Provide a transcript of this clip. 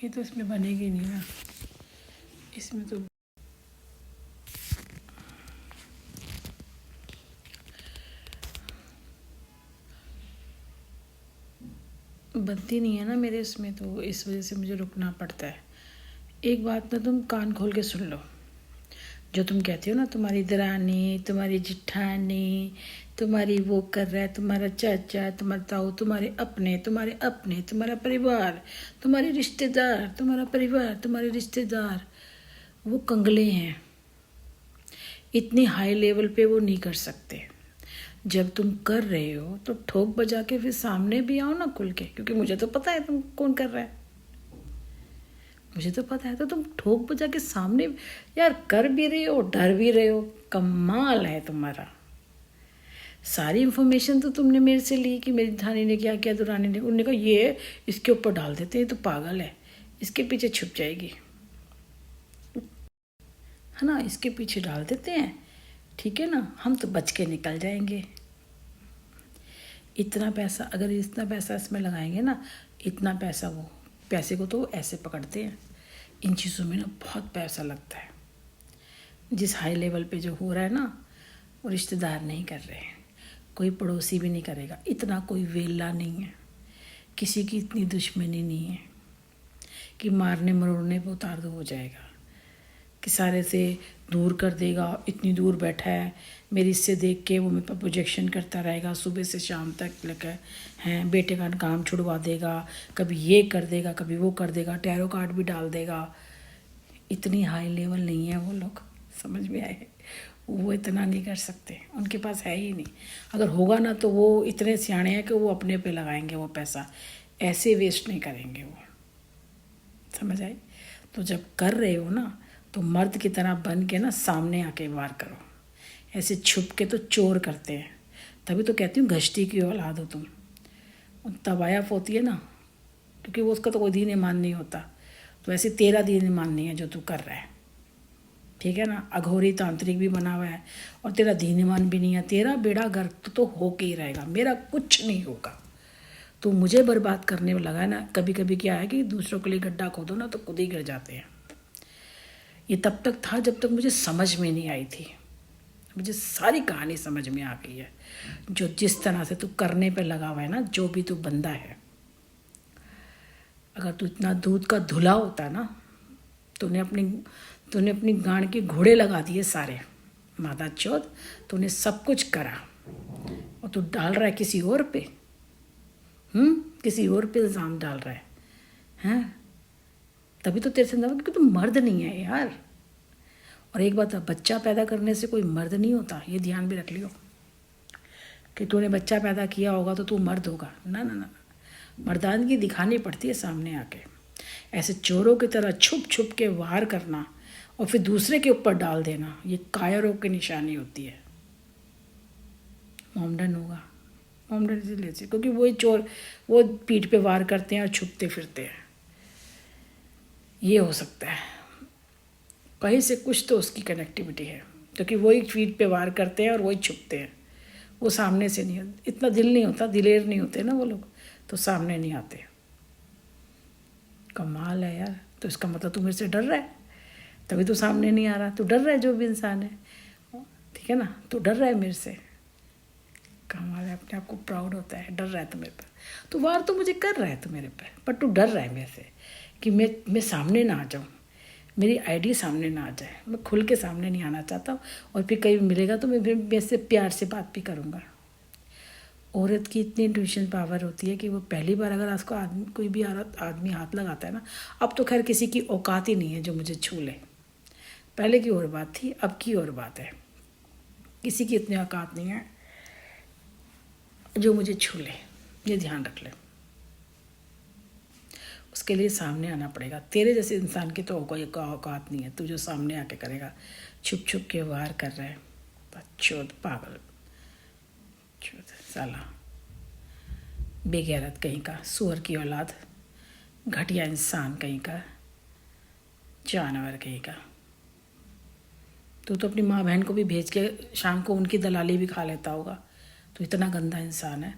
ये तो इसमें बनेगी नहीं ना, इसमें तो बनती नहीं है ना मेरे इसमें, तो इस वजह से मुझे रुकना पड़ता है। एक बात ना तुम कान खोल के सुन लो, जो तुम कहती हो ना तुम्हारी दरानी, तुम्हारी जिठानी, तुम्हारी वो कर रहा है, तुम्हारा चाचा, तुम्हारा ताऊ, तुम्हारा परिवार, तुम्हारे रिश्तेदार, तुम्हारा परिवार, तुम्हारे रिश्तेदार, वो कंगले हैं। इतनी हाई लेवल पे वो नहीं कर सकते। जब तुम कर रहे हो तो ठोक बजा के फिर सामने भी आओ ना खुल के, क्योंकि मुझे तो पता है तुम कौन कर रहा है, मुझे तो पता है। तो तुम ठोक बजा के सामने यार कर भी रहे हो, डर भी रहे हो। कमाल है तुम्हारा। सारी इन्फॉर्मेशन तो तुमने मेरे से ली कि मेरी धानी ने क्या किया, दुरानी ने, उन्होंने कहा ये इसके ऊपर डाल देते हैं, तो पागल है, इसके पीछे छुप जाएगी, है ना, इसके पीछे डाल देते हैं, ठीक है ना, हम तो बच के निकल जाएंगे। इतना पैसा, अगर इतना पैसा इसमें लगाएंगे ना, इतना पैसा, वो पैसे को तो वो ऐसे पकड़ते हैं। इन चीज़ों में ना बहुत पैसा लगता है। जिस हाई लेवल पे जो हो रहा है ना, वो रिश्तेदार नहीं कर रहे हैं, कोई पड़ोसी भी नहीं करेगा, इतना कोई वेला नहीं है, किसी की इतनी दुश्मनी नहीं है कि मारने मरोड़ने पे उतार दो हो जाएगा, कि सारे से दूर कर देगा। इतनी दूर बैठा है, मेरी इससे देख के वो मेरे पर प्रोजेक्शन करता रहेगा सुबह से शाम तक लेकर, हैं बेटे का काम छुड़वा देगा, कभी ये कर देगा, कभी वो कर देगा, टैरो कार्ड भी डाल देगा। इतनी हाई लेवल नहीं है वो लोग, समझ में आए, वो इतना नहीं कर सकते, उनके पास है ही नहीं। अगर होगा ना तो वो इतने सियाणे हैं कि वो अपने पे लगाएंगे वो पैसा, ऐसे वेस्ट नहीं करेंगे वो, समझ आई। तो जब कर रहे हो ना, तो मर्द की तरह बन के ना सामने आके वार करो। ऐसे छुप के तो चोर करते हैं, तभी तो कहती हूँ घष्टी की औलाद हो तुम। तवायफ होती है ना, क्योंकि वो उसका तो कोई दीन ईमान नहीं होता, तो ऐसे तेरा दीन ईमान नहीं है जो तू कर रहा है, ठीक है ना। अघोरी तांत्रिक भी बना हुआ है और तेरा दीन ईमान भी नहीं है। तेरा बेड़ा गर्क तो होके ही रहेगा, मेरा कुछ नहीं होगा। तो मुझे बर्बाद करने में लगा है ना। कभी कभी क्या है कि दूसरों के लिए गड्ढा खोदो ना तो खुद ही गिर जाते हैं। ये तब तक था जब तक मुझे समझ में नहीं आई थी, मुझे सारी कहानी समझ में आ गई है। जो जिस तरह से तू करने पे लगा हुआ है ना, जो भी तू बंदा है, अगर तू इतना दूध का धुला होता ना, तूने अपनी गांड के घोड़े लगा दिए सारे, मादा चौथ, तूने सब कुछ करा और तू डाल रहा है किसी और पे, किसी और पे इल्ज़ाम डाल रहा है, हैं। तभी तो तेरे से ना, क्योंकि तू मर्द नहीं है यार। और एक बात, बच्चा पैदा करने से कोई मर्द नहीं होता, ये ध्यान भी रख लियो कि तूने बच्चा पैदा किया होगा तो तू मर्द होगा, ना ना ना। मर्दानगी दिखानी पड़ती है सामने आके। ऐसे चोरों की तरह छुप छुप के वार करना और फिर दूसरे के ऊपर डाल देना, ये कायरों की निशानी होती है। मोमडन होगा, मोमडन इसलिए से क्योंकि वही चोर, वो पीठ पे वार करते हैं और छुपते फिरते हैं। ये हो सकता है कहीं से कुछ तो उसकी कनेक्टिविटी है, क्योंकि वही पीठ पे वार करते हैं और वही छुपते हैं। वो सामने से नहीं, इतना दिल नहीं होता, दिलेर नहीं होते ना वो लोग, तो सामने नहीं आते। कमाल है यार। तो इसका मतलब तू मेरे से डर रहा है, तभी तो सामने नहीं आ रहा। तू डर रहा है, जो भी इंसान है, ठीक है ना, तू डर रहा है मेरे से। कमाल है, अपने आप को प्राउड होता है, डर रहा है तू मेरे पर। तो वार तो मुझे कर रहा है तू मेरे पर, पर तू डर रहा है मेरे से कि मैं सामने ना आ जाऊँ, मेरी आईडी सामने ना आ जाए। मैं खुल के सामने नहीं आना चाहता हूँ, और फिर कहीं मिलेगा तो मैं मेरे से प्यार से बात भी करूँगा। औरत की इतनी इंट्यूशन पावर होती है कि वो पहली बार अगर उसको कोई भी आदमी हाथ लगाता है ना, अब तो खैर किसी की औकात ही नहीं है जो मुझे छू ले। पहले की और बात थी, अब की और बात है। किसी की इतनी औकात नहीं है जो मुझे छू ले, ये ध्यान रख ले। उसके लिए सामने आना पड़ेगा। तेरे जैसे इंसान की तो औकात नहीं है, तू जो सामने आके करेगा, छुप छुप के वार कर रहा है। बच्चोद, पागल, चौथ, साला बेगैरत कहीं का, सुअर की औलाद, घटिया इंसान कहीं का, जानवर कहीं का। तो अपनी माँ बहन को भी भेज के शाम को उनकी दलाली भी खा लेता होगा। तो इतना गंदा इंसान है।